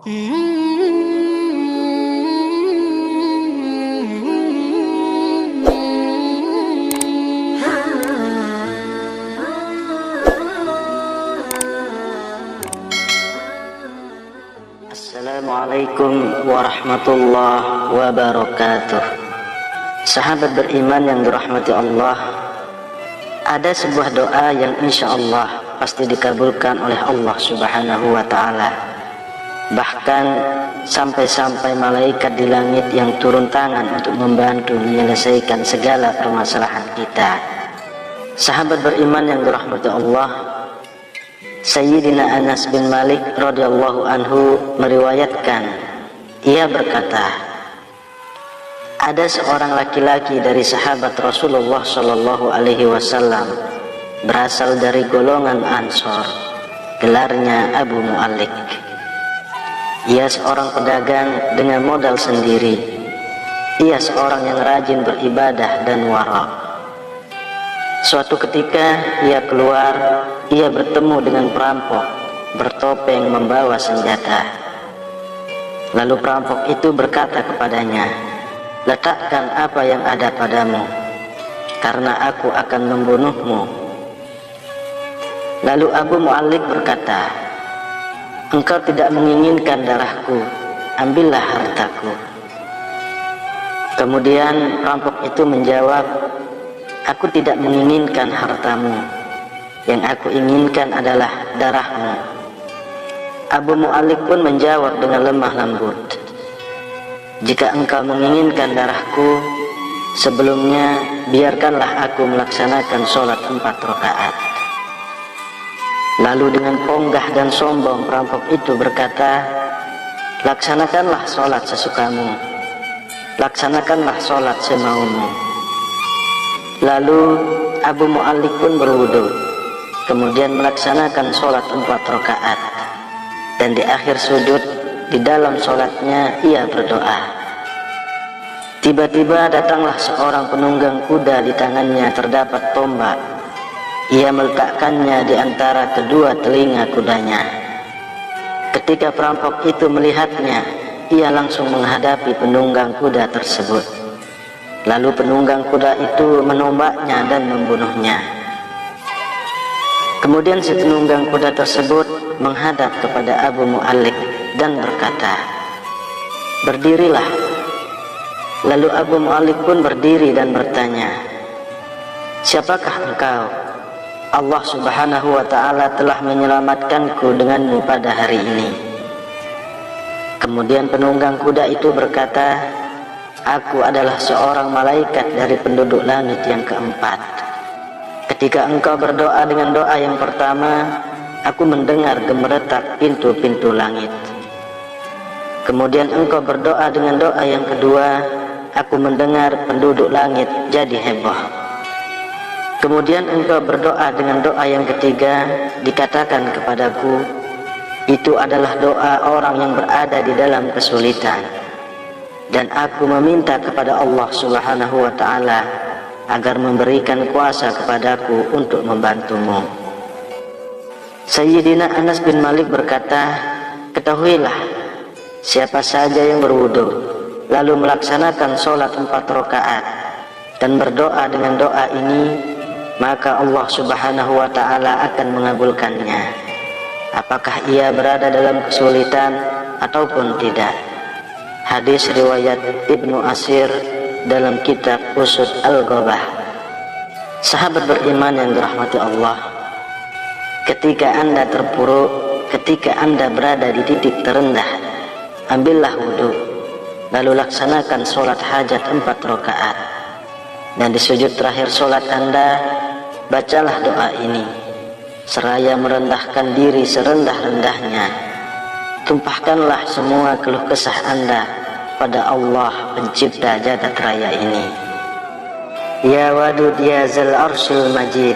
Assalamualaikum warahmatullahi wabarakatuh. Sahabat beriman yang dirahmati Allah, ada sebuah doa yang insya Allah pasti dikabulkan oleh Allah Subhanahu wa Ta'ala. Bahkan sampai-sampai malaikat di langit yang turun tangan untuk membantu menyelesaikan segala permasalahan kita. Sahabat beriman yang dirahmati Allah, Sayyidina Anas bin Malik radhiyallahu anhu meriwayatkan, ia berkata, ada seorang laki-laki dari sahabat Rasulullah Shallallahu Alaihi Wasallam berasal dari golongan Ansor, gelarnya Abu Mu'allik. Ia seorang pedagang dengan modal sendiri. Ia seorang yang rajin beribadah dan wara. Suatu ketika ia keluar, ia bertemu dengan perampok bertopeng membawa senjata. Lalu perampok itu berkata kepadanya, letakkan apa yang ada padamu, karena aku akan membunuhmu. Lalu Abu Mu'allik berkata, engkau tidak menginginkan darahku, ambillah hartaku. Kemudian perampok itu menjawab, aku tidak menginginkan hartamu, yang aku inginkan adalah darahmu. Abu Mu'allik pun menjawab dengan lemah lembut, jika engkau menginginkan darahku, sebelumnya biarkanlah aku melaksanakan sholat 4 rakaat. Lalu dengan ponggah dan sombong perampok itu berkata, laksanakanlah sholat sesukamu, laksanakanlah sholat semaumu. Lalu Abu Mu'allik pun berwudu, kemudian melaksanakan sholat 4 rakaat, dan di akhir sujud di dalam sholatnya ia berdoa. Tiba-tiba datanglah seorang penunggang kuda, di tangannya terdapat tombak. Ia meletakkannya di antara kedua telinga kudanya. Ketika perampok itu melihatnya, ia langsung menghadapi penunggang kuda tersebut. Lalu penunggang kuda itu menombaknya dan membunuhnya. Kemudian si penunggang kuda tersebut menghadap kepada Abu Mu'allik dan berkata, berdirilah. Lalu Abu Mu'allik pun berdiri dan bertanya, siapakah engkau? Allah Subhanahu wa Ta'ala telah menyelamatkanku denganmu pada hari ini. Kemudian penunggang kuda itu berkata, aku adalah seorang malaikat dari penduduk langit yang keempat. Ketika engkau berdoa dengan doa yang pertama, aku mendengar gemeretak pintu-pintu langit. Kemudian engkau berdoa dengan doa yang kedua, aku mendengar penduduk langit jadi heboh. Kemudian engkau berdoa dengan doa yang ketiga, dikatakan kepadaku, itu adalah doa orang yang berada di dalam kesulitan. Dan aku meminta kepada Allah Subhanahu wa Ta'ala agar memberikan kuasa kepadaku untuk membantumu. Sayyidina Anas bin Malik berkata, ketahuilah, siapa saja yang berwudu lalu melaksanakan sholat 4 rakaat dan berdoa dengan doa ini, maka Allah Subhanahu wa Ta'ala akan mengabulkannya, apakah ia berada dalam kesulitan ataupun tidak. Hadis riwayat Ibnu Asir dalam kitab Usud Al-Ghabah. Sahabat beriman yang dirahmati Allah, ketika Anda terpuruk, ketika Anda berada di titik terendah, ambillah wudu, lalu laksanakan sholat hajat 4 rakaat, dan di sujud terakhir sholat Anda, bacalah doa ini, seraya merendahkan diri serendah-rendahnya. Tumpahkanlah semua keluh kesah Anda pada Allah pencipta jagat raya ini. Ya Wadud ya Zal Arshil Majid,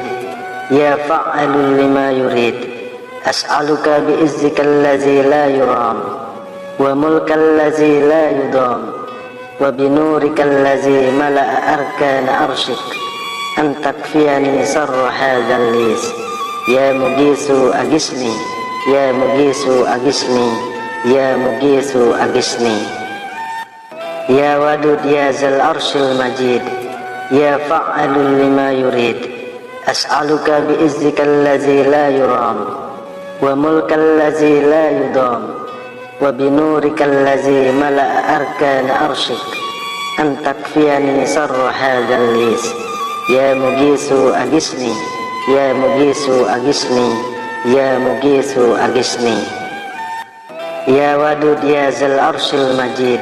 ya Fa'alul lima yurid, as'aluka bi'izzika allazi la yuram, wa mulka allazi la yudam, wa binurika allazi mala'a arkana arshik, an takfiyani sarra hadzal lis, ya mugisu agisni, ya mugisu agisni, ya Mughithu aghithni. Ya Wadud ya Zal Arshil Majid, ya Fa'alul lima yurid, as'aluka bi'izzikal ladzi la yuram, wa mulkal ladzi la yudam, wa binurikal ladzi mala'a arkana arshik, an takfiyani sarra hadzal lis. Ya Mughithu aghithni, ya Mughithu aghithni, ya Mughithu aghithni. Ya Wadud ya Zal Arshil Majid,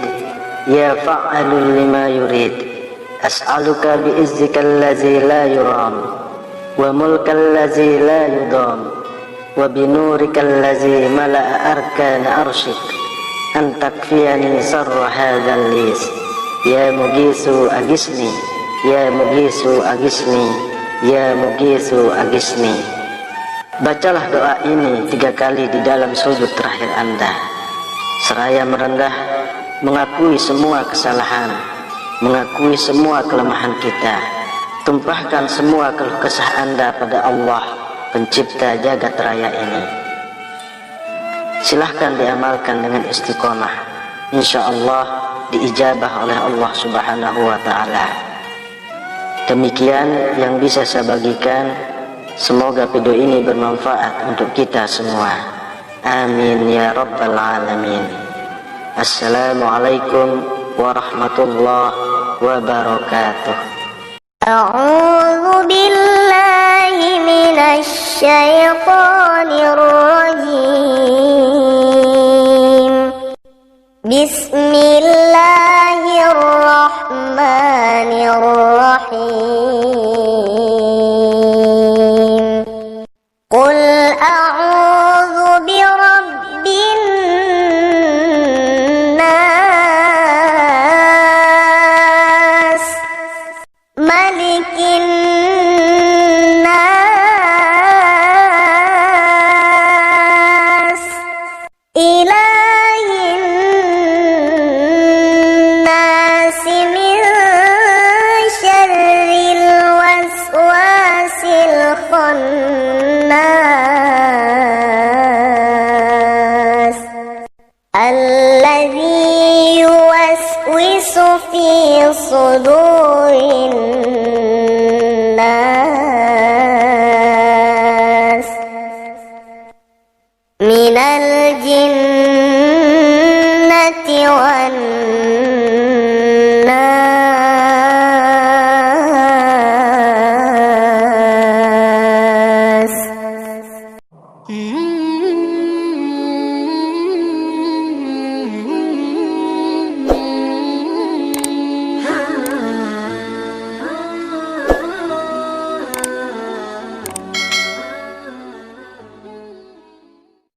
ya Fa'alul lima yurid, as'aluka bi'izzikal ladzi la yuram, wa mulkal ladzi la yudam, wa binurikal ladzi mala'a arkana arshik, an takfiyani sarra hadzal lis. Ya Mughithu aghithni, ya Mughithu aghithni, ya Mughithu aghithni. Bacalah doa ini 3 kali di dalam sujud terakhir Anda, seraya merendah, mengakui semua kesalahan, mengakui semua kelemahan kita, tumpahkan semua keluh kesah Anda pada Allah, pencipta jagat raya ini. Silahkan diamalkan dengan istiqomah, insya Allah diijabah oleh Allah Subhanahu wa Ta'ala. Demikian yang bisa saya bagikan. Semoga video ini bermanfaat untuk kita semua. Amin ya rabbal alamin. Assalamualaikum warahmatullahi wabarakatuh. A'udzu billahi minasy syaithanir rajim. Bismillahirrahmanirrahim. Qul a'udzu birabbin nas, malikin nas, ilahin nas, min syarril waswasil khannas, alladzi yuwaswisu fi sudurin